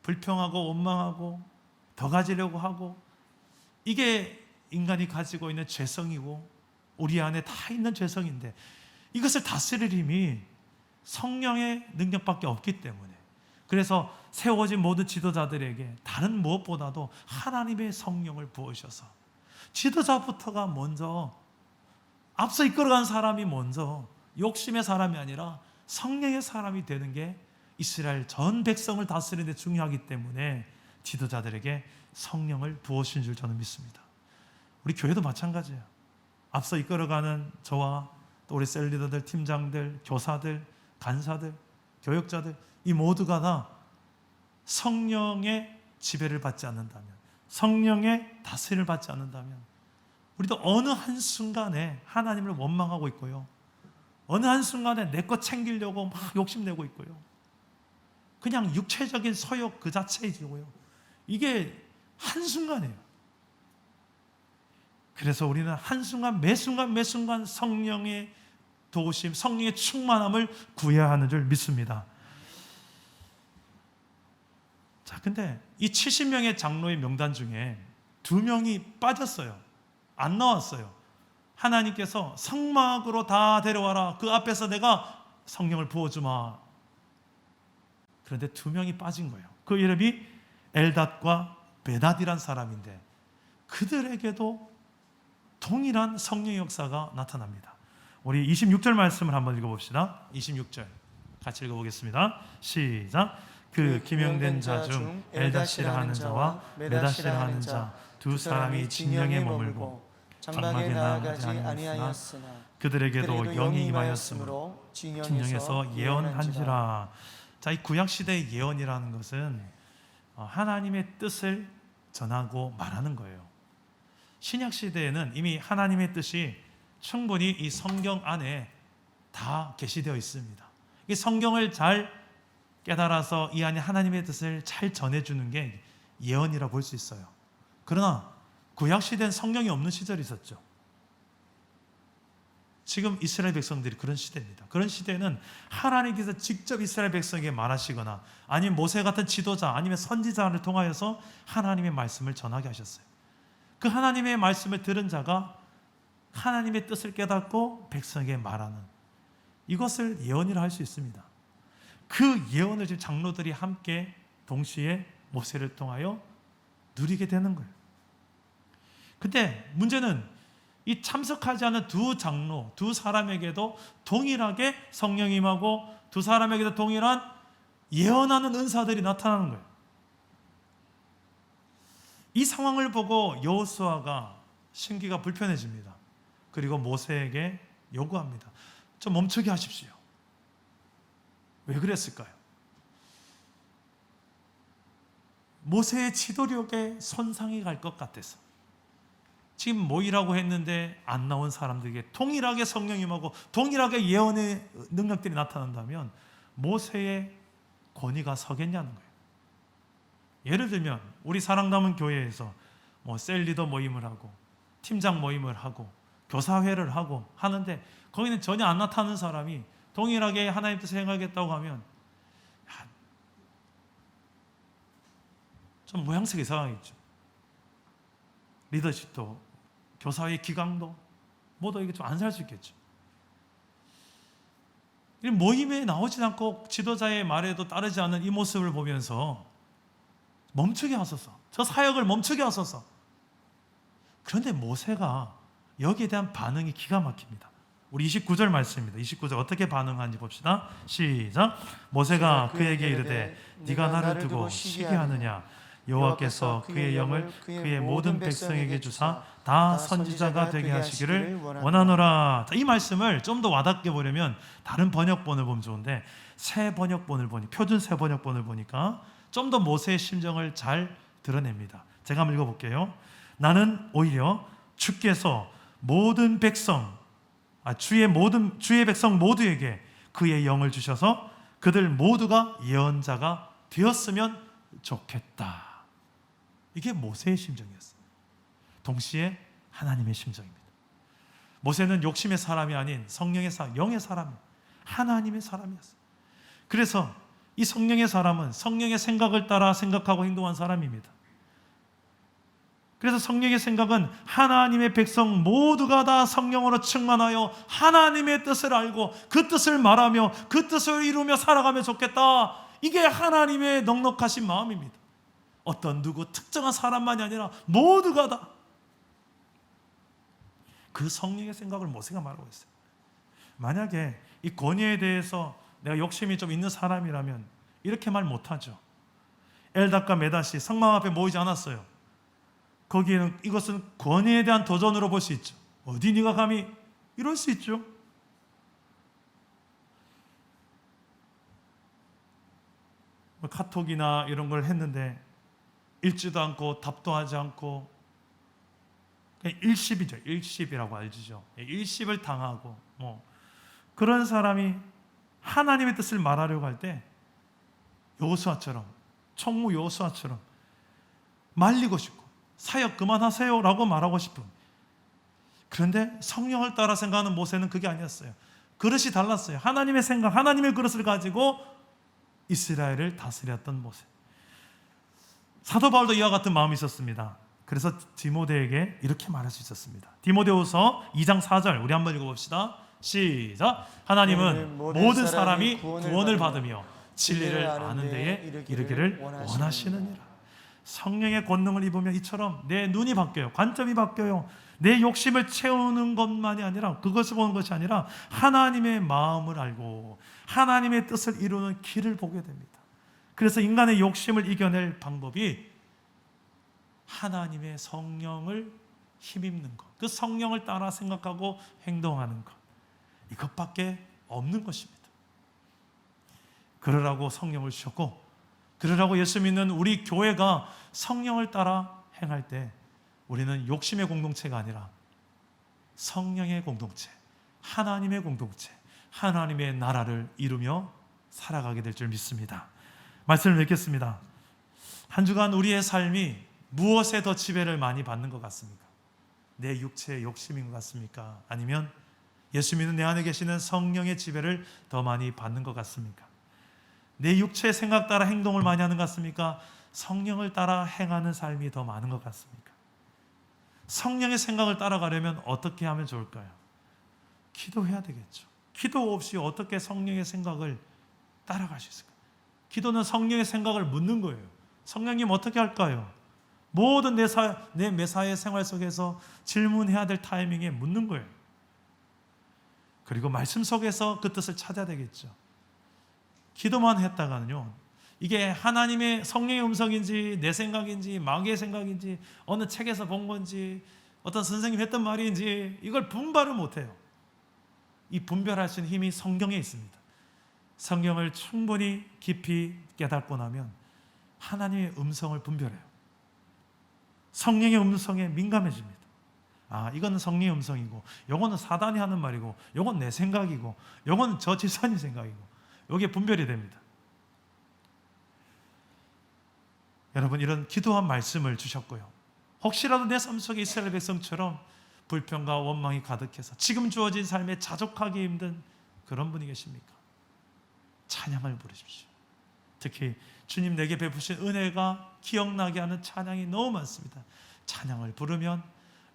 Speaker 1: 불평하고 원망하고 더 가지려고 하고, 이게 인간이 가지고 있는 죄성이고 우리 안에 다 있는 죄성인데, 이것을 다스릴 힘이 성령의 능력밖에 없기 때문에, 그래서 세워진 모든 지도자들에게 다른 무엇보다도 하나님의 성령을 부으셔서 지도자부터가 먼저 앞서 이끌어간 사람이 먼저 욕심의 사람이 아니라 성령의 사람이 되는 게 이스라엘 전 백성을 다스리는 데 중요하기 때문에 지도자들에게 성령을 부으신 줄 저는 믿습니다. 우리 교회도 마찬가지예요. 앞서 이끌어가는 저와 또 우리 셀리더들, 팀장들, 교사들, 간사들, 교역자들, 이 모두가 다 성령의 지배를 받지 않는다면, 성령의 다스림을 받지 않는다면 우리도 어느 한순간에 하나님을 원망하고 있고요, 어느 한순간에 내 것 챙기려고 막 욕심내고 있고요, 그냥 육체적인 소욕 그 자체이고요. 이게 한순간이에요. 그래서 우리는 한순간 매순간 성령의 도우심, 성령의 충만함을 구해야 하는 줄 믿습니다. 자, 근데 이 70명의 장로의 명단 중에 2명이 빠졌어요. 안 나왔어요. 하나님께서 성막으로 다 데려와라. 그 앞에서 내가 성령을 부어주마. 그런데 2명이 빠진 거예요. 그 이름이 엘닷과 베닷이란 사람인데 그들에게도 동일한 성령의 역사가 나타납니다. 우리 26절 말씀을 한번 읽어봅시다. 26절 같이 읽어보겠습니다. 시작. 그 기명된 자 중 엘닷이라 하는 자와 메닷이라 하는 자 두 사람이 진영에 머물고 장막에 나아가지 아니하였으나 그들에게도 영이 임하였으므로 진영에서 예언한지라. 자, 이 구약 시대의 예언이라는 것은 하나님의 뜻을 전하고 말하는 거예요. 신약 시대에는 이미 하나님의 뜻이 충분히 이 성경 안에 다 계시되어 있습니다. 이 성경을 잘 깨달아서 이 안에 하나님의 뜻을 잘 전해주는 게 예언이라 볼 수 있어요. 그러나 구약 시대는 성경이 없는 시절이 있었죠. 지금 이스라엘 백성들이 그런 시대입니다. 그런 시대는 하나님께서 직접 이스라엘 백성에게 말하시거나 아니면 모세 같은 지도자 아니면 선지자를 통하여서 하나님의 말씀을 전하게 하셨어요. 그 하나님의 말씀을 들은 자가 하나님의 뜻을 깨닫고 백성에게 말하는, 이것을 예언이라 할 수 있습니다. 그 예언을 지금 장로들이 함께 동시에 모세를 통하여 누리게 되는 거예요. 근데 문제는 이 참석하지 않은 두 장로, 두 사람에게도 동일하게 성령이 임하고 두 사람에게도 동일한 예언하는 은사들이 나타나는 거예요. 이 상황을 보고 여호수아가 심기가 불편해집니다. 그리고 모세에게 요구합니다. 좀 멈추게 하십시오. 왜 그랬을까요? 모세의 지도력에 손상이 갈 것 같아서. 지금 모이라고 했는데 안 나온 사람들에게 동일하게 성령이 임하고 동일하게 예언의 능력들이 나타난다면 모세의 권위가 서겠냐는 거예요. 예를 들면 우리 사랑남은 교회에서 셀리더 모임을 하고 팀장 모임을 하고 교사회를 하고 하는데 거기는 전혀 안 나타나는 사람이 동일하게 하나님 뜻을 행하겠다고 하면 좀 모양새가 이상하겠죠. 리더십도 교사의 기강도 모두 이게 좀 안 살 수 있겠죠. 모임에 나오지 않고 지도자의 말에도 따르지 않는 이 모습을 보면서 멈추게 하소서, 저 사역을 멈추게 하소서. 그런데 모세가 여기에 대한 반응이 기가 막힙니다. 우리 29절 말씀입니다. 29절 어떻게 반응하는지 봅시다. 시작. 모세가 그에게 이르되 네가 나를 두고 시기하느냐. 여호와께서 그의 영을 그의 모든 백성에게 주사 다 선지자가 되게 하시기를 원하노라. 이 말씀을 좀 더 와닿게 보려면 다른 번역본을 보면 좋은데 새 번역본을 보니 표준 새 번역본을 보니까 좀 더 모세의 심정을 잘 드러냅니다. 제가 한번 읽어볼게요. 나는 오히려 주께서 모든 백성 주의 백성 모두에게 그의 영을 주셔서 그들 모두가 예언자가 되었으면 좋겠다. 이게 모세의 심정이었어요. 동시에 하나님의 심정입니다. 모세는 욕심의 사람이 아닌 성령의 사람, 영의 사람, 하나님의 사람이었어요. 그래서 이 성령의 사람은 성령의 생각을 따라 생각하고 행동한 사람입니다. 그래서 성령의 생각은 하나님의 백성 모두가 다 성령으로 충만하여 하나님의 뜻을 알고 그 뜻을 말하며 그 뜻을 이루며 살아가면 좋겠다. 이게 하나님의 넉넉하신 마음입니다. 어떤 누구 특정한 사람만이 아니라 모두가 다 그 성령의 생각을 모세가 말하고 있어요. 만약에 이 권위에 대해서 내가 욕심이 좀 있는 사람이라면 이렇게 말 못하죠. 엘닷과 메닷이 성막 앞에 모이지 않았어요. 거기에는 이것은 권위에 대한 도전으로 볼 수 있죠. 어디 네가 감히 이럴 수 있죠. 카톡이나 이런 걸 했는데 읽지도 않고 답도 하지 않고 그냥 일십이죠. 일십이라고 알죠. 일십을 당하고 그런 사람이 하나님의 뜻을 말하려고 할 때 여호수아처럼 총무 여호수아처럼 말리고 싶고 사역 그만하세요 라고 말하고 싶은, 그런데 성령을 따라 생각하는 모세는 그게 아니었어요. 그릇이 달랐어요. 하나님의 생각, 하나님의 그릇을 가지고 이스라엘을 다스렸던 모세. 사도 바울도 이와 같은 마음이 있었습니다. 그래서 디모데에게 이렇게 말할 수 있었습니다. 디모데후서 2장 4절 우리 한번 읽어봅시다. 시작. 하나님은 모든 사람이 구원을 받으며 진리를 아는 데에 이르기를 원하시느니라. 성령의 권능을 입으면 이처럼 내 눈이 바뀌어요. 관점이 바뀌어요. 내 욕심을 채우는 것만이 아니라, 그것을 보는 것이 아니라 하나님의 마음을 알고 하나님의 뜻을 이루는 길을 보게 됩니다. 그래서 인간의 욕심을 이겨낼 방법이 하나님의 성령을 힘입는 것, 그 성령을 따라 생각하고 행동하는 것, 이것밖에 없는 것입니다. 그러라고 성령을 주셨고, 그러라고 예수 믿는 우리 교회가 성령을 따라 행할 때 우리는 욕심의 공동체가 아니라 성령의 공동체, 하나님의 공동체, 하나님의 나라를 이루며 살아가게 될 줄 믿습니다. 말씀을 읽겠습니다. 한 주간 우리의 삶이 무엇에 더 지배를 많이 받는 것 같습니까? 내 육체의 욕심인 것 같습니까? 아니면 예수 믿는 내 안에 계시는 성령의 지배를 더 많이 받는 것 같습니까? 내 육체의 생각 따라 행동을 많이 하는 것 같습니까? 성령을 따라 행하는 삶이 더 많은 것 같습니까? 성령의 생각을 따라가려면 어떻게 하면 좋을까요? 기도해야 되겠죠. 기도 없이 어떻게 성령의 생각을 따라갈 수 있을까요? 기도는 성령의 생각을 묻는 거예요. 성령님 어떻게 할까요? 모든 내 매사의 생활 속에서 질문해야 될 타이밍에 묻는 거예요. 그리고 말씀 속에서 그 뜻을 찾아야 되겠죠. 기도만 했다가는요, 이게 하나님의 성령의 음성인지 내 생각인지 마귀의 생각인지 어느 책에서 본 건지 어떤 선생님이 했던 말인지 이걸 분별을 못해요. 이 분별할 수 있는 힘이 성경에 있습니다. 성경을 충분히 깊이 깨닫고 나면 하나님의 음성을 분별해요. 성령의 음성에 민감해집니다. 아, 이거는 성령의 음성이고, 이거는 사단이 하는 말이고, 이건 내 생각이고, 이건 저 집사님 생각이고, 이게 분별이 됩니다. 여러분, 이런 기도한 말씀을 주셨고요, 혹시라도 내 삶 속에 이스라엘 백성처럼 불평과 원망이 가득해서 지금 주어진 삶에 자족하기 힘든 그런 분이 계십니까? 찬양을 부르십시오. 특히 주님 내게 베푸신 은혜가 기억나게 하는 찬양이 너무 많습니다. 찬양을 부르면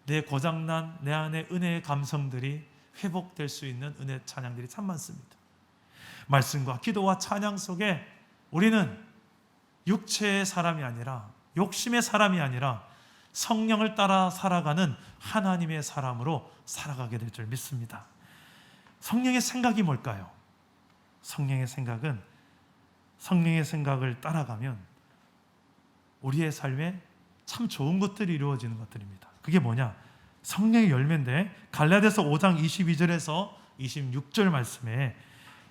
Speaker 1: 내 고장난 내 안의 은혜의 감성들이 회복될 수 있는 은혜 찬양들이 참 많습니다. 말씀과 기도와 찬양 속에 우리는 육체의 사람이 아니라, 욕심의 사람이 아니라 성령을 따라 살아가는 하나님의 사람으로 살아가게 될 줄 믿습니다. 성령의 생각이 뭘까요? 성령의 생각은, 성령의 생각을 따라가면 우리의 삶에 참 좋은 것들이 이루어지는 것들입니다. 그게 뭐냐? 성령의 열매인데, 갈라디아서 5장 22절에서 26절 말씀에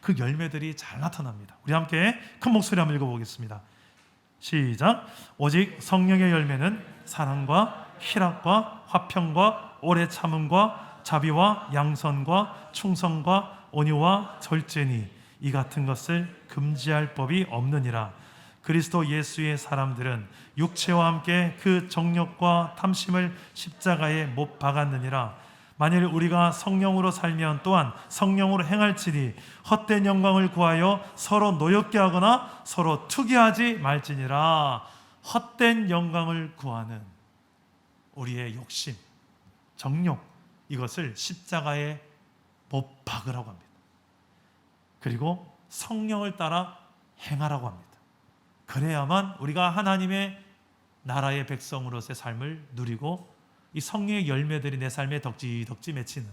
Speaker 1: 그 열매들이 잘 나타납니다. 우리 함께 큰 목소리 한번 읽어보겠습니다. 시작. 오직 성령의 열매는 사랑과 희락과 화평과 오래 참음과 자비와 양선과 충성과 온유와 절제니 이 같은 것을 금지할 법이 없느니라. 그리스도 예수의 사람들은 육체와 함께 그 정욕과 탐심을 십자가에 못 박았느니라. 만일 우리가 성령으로 살면 또한 성령으로 행할지니 헛된 영광을 구하여 서로 노엽게 하거나 서로 투기하지 말지니라. 헛된 영광을 구하는 우리의 욕심, 정욕, 이것을 십자가에 못 박으라고 합니다. 그리고 성령을 따라 행하라고 합니다. 그래야만 우리가 하나님의 나라의 백성으로서의 삶을 누리고 이 성령의 열매들이 내 삶에 덕지덕지 맺히는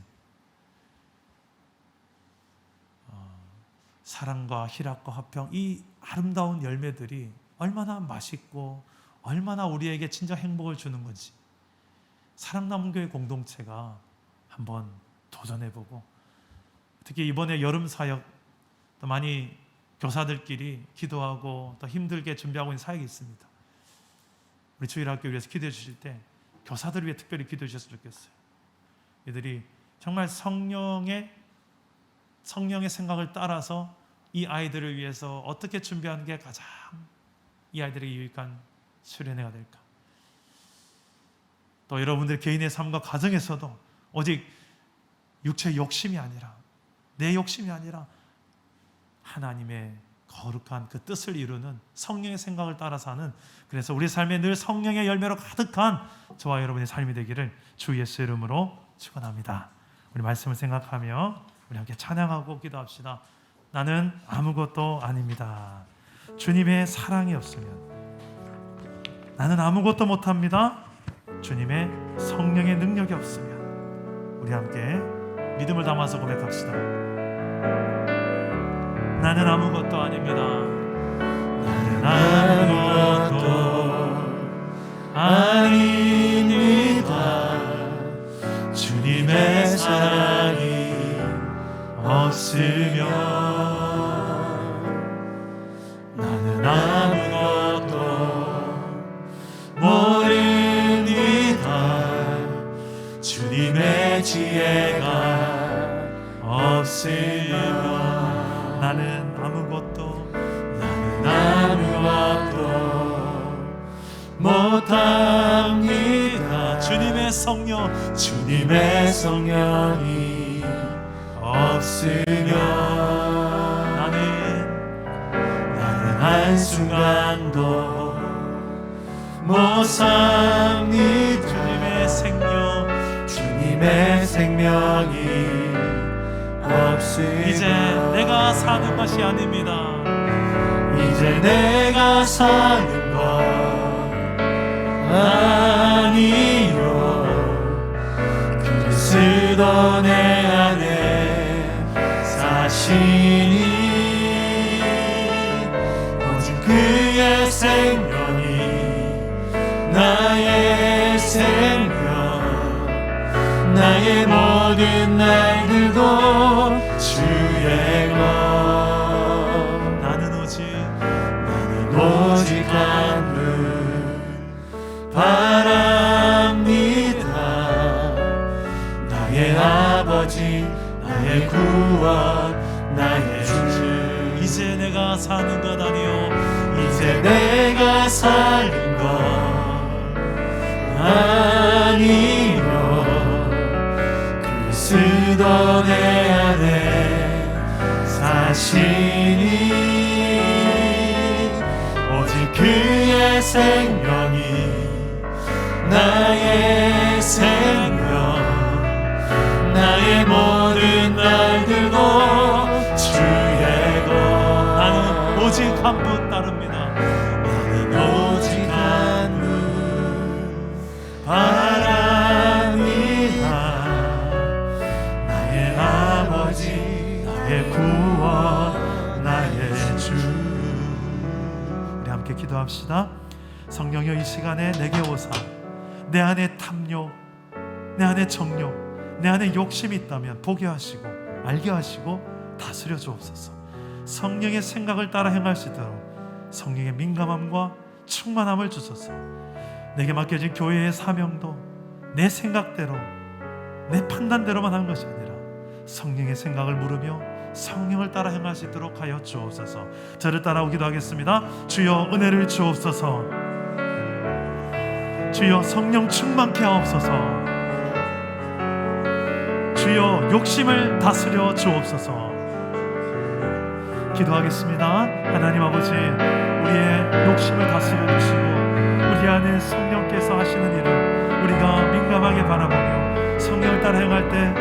Speaker 1: 사랑과 희락과 화평, 이 아름다운 열매들이 얼마나 맛있고 얼마나 우리에게 진짜 행복을 주는 건지 사랑남교회 공동체가 한번 도전해보고, 특히 이번에 여름 사역 또 많이 교사들끼리 기도하고 또 힘들게 준비하고 있는 사역이 있습니다. 우리 주일학교 위해서 기도해 주실 때 교사들을 위해 특별히 기도해 주셨으면 좋겠어요. 이들이 정말 성령의 생각을 따라서 이 아이들을 위해서 어떻게 준비하는 게 가장 이 아이들에게 유익한 수련회가 될까. 또 여러분들 개인의 삶과 가정에서도 오직 육체의 욕심이 아니라, 내 욕심이 아니라 하나님의 거룩한 그 뜻을 이루는 성령의 생각을 따라 사는, 그래서 우리 삶에 늘 성령의 열매로 가득한 저와 여러분의 삶이 되기를 주 예수 이름으로 축원합니다. 우리 말씀을 생각하며 우리 함께 찬양하고 기도합시다. 나는 아무것도 아닙니다. 주님의 사랑이 없으면 나는 아무것도 못합니다. 주님의 성령의 능력이 없으면. 우리 함께 믿음을 담아서 고백합시다. 나는 아무것도 아닙니다. 나는 아무것도 아닙니다. 주님의 사랑이 없으면 나는 아무것도 모릅니다. 주님의 지혜가 없으면 나는 아무것도 못합니다. 주님의 성령이 없으면 나는 한순간도 못 삽니다. 주님의 생명이 없으면 이제 내가 사는 것이 아닙니다. 이제 내가 사는 것 아니요, 그리스도 내 안에 사시니 오직 그의 생명이 나의 생명, 나의 모든 날들도 주의 것. 나는 오직 한 분 바랍니다. 나의 아버지, 나의 구원, 나의 주. 이제 내가 사는 것 아니요, 이제 내가 사는 것 아니요, 그리스도 내 안에 사시니 오직 그의 생명이 나의 생명, 나의 모든 날들도 주의 것. 나는 오직 한 분 따릅니다. 나는 오직 한 분 바랍니다. 나의 아버지, 나의 구원, 나의 주. 우리 함께 기도합시다. 성령여, 이 시간에 내게 오사 내 안에 탐욕, 내 안에 정욕, 내 안에 욕심이 있다면 보게 하시고 알게 하시고 다스려 주옵소서. 성령의 생각을 따라 행할 수 있도록 성령의 민감함과 충만함을 주소서. 내게 맡겨진 교회의 사명도 내 생각대로, 내 판단대로만 한 것이 아니라 성령의 생각을 물으며 성령을 따라 행할 수 있도록 하여 주옵소서. 저를 따라오기도 하겠습니다. 주여 은혜를 주옵소서. 주여 성령 충만케 하옵소서. 주여 욕심을 다스려 주옵소서. 기도하겠습니다. 하나님 아버지, 우리의 욕심을 다스려 주시고 우리 안에 성령께서 하시는 일을 우리가 민감하게 바라보며 성령을 따라 행할 때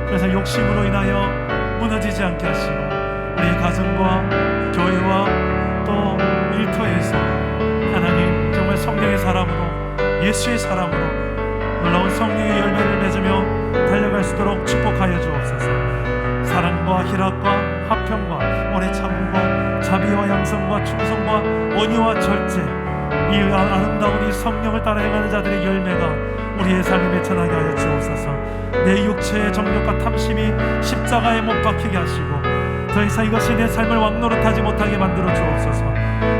Speaker 1: 그래서 욕심으로 인하여 무너지지 않게 하시고 우리 가정과 교회와 또 일터에서 하나님 정말 성령의 사람으로, 예수의 사람으로 놀라운 성령의 열매를 맺으며 달려갈 수 있도록 축복하여 주옵소서. 사랑과 희락과 화평과 오래 참음과 자비와 양성과 충성과 온유와 절제, 이 아름다운 이 성령을 따라 행하는 자들의 열매가 우리의 삶에 맺혀나게 하여 주옵소서. 내 육체의 정욕과 탐심이 십자가에 못 박히게 하시고 더 이상 이것이 내 삶을 왕노릇하지 못하게 만들어 주옵소서.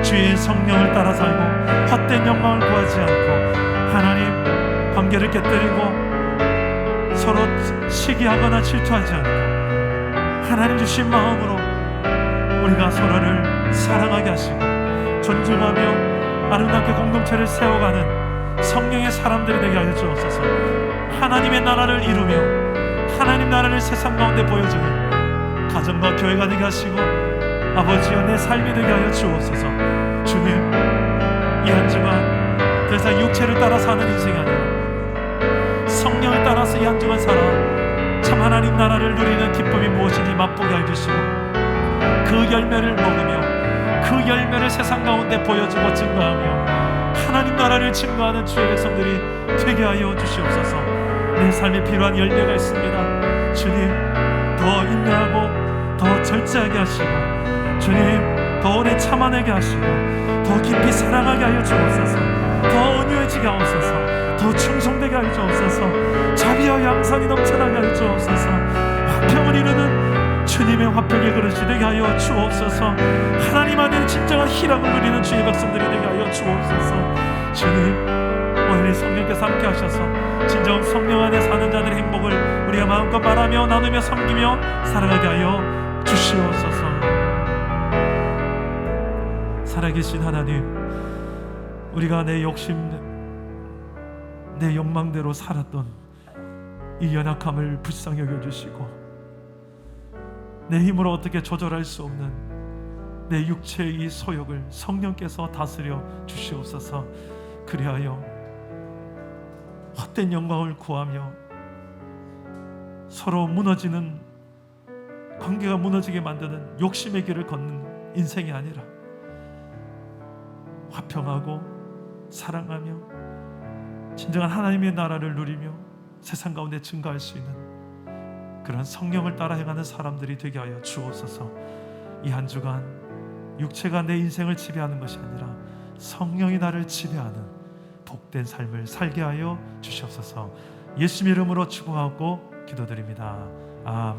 Speaker 1: 주의 성령을 따라 살고 헛된 영광을 구하지 않고 하나님 관계를 깨뜨리고 서로 시기하거나 질투하지 않고 하나님 주신 마음으로 우리가 서로를 사랑하게 하시고 존중하며 아름답게 공동체를 세워가는 성령의 사람들이 되게 하여 주옵소서. 하나님의 나라를 이루며 하나님 나라를 세상 가운데 보여주는 가정과 교회가 되게 하시고 아버지여 내 삶이 되게 하여 주옵소서. 주님, 이 한 주간 더 이상 육체를 따라 사는 인생이 아니라 성령을 따라서 이 한 주간 살아 참 하나님 나라를 누리는 기쁨이 무엇인지 맛보게 해주시고 그 열매를 먹으며 그 열매를 세상 가운데 보여주고 증거하며 하나님 나라를 증거하는 주의 백성들이 되게 하여 주시옵소서. 내 삶에 필요한 열매가 있습니다. 주님, 더 인내하고 더 절제하게 하시고, 주님, 더 오래 참아내게 하시고, 더 깊이 사랑하게 하여 주옵소서. 더 온유해지게 하옵소서. 더 충성되게 하여 주옵소서. 자비와 양선이 넘쳐나게 하여 주옵소서. 화평을 이루는 주님의 화평의 그릇이 되게 하여 주옵소서. 하나님 안에 진정한 희락을 누리는 주의 백성들이 되게 하여 주옵소서. 주님, 오늘 성령께서 함께 하셔서 진정 성령 안에 사는 자들의 행복을 우리가 마음껏 말하며 나누며 섬기며 살아가게 하여 주시옵소서. 살아계신 하나님, 우리가 내 욕심, 내 욕망대로 살았던 이 연약함을 불쌍히 여겨주시고, 내 힘으로 어떻게 조절할 수 없는 내 육체의 이 소욕을 성령께서 다스려 주시옵소서. 그리하여 헛된 영광을 구하며 서로 무너지는, 관계가 무너지게 만드는 욕심의 길을 걷는 인생이 아니라 화평하고 사랑하며 진정한 하나님의 나라를 누리며 세상 가운데 증거할 수 있는 그런 성령을 따라 행하는 사람들이 되게 하여 주옵소서. 이 한 주간 육체가 내 인생을 지배하는 것이 아니라 성령이 나를 지배하는 복된 삶을 살게 하여 주시옵소서. 예수님 이름으로 축복하고 기도드립니다. 아멘.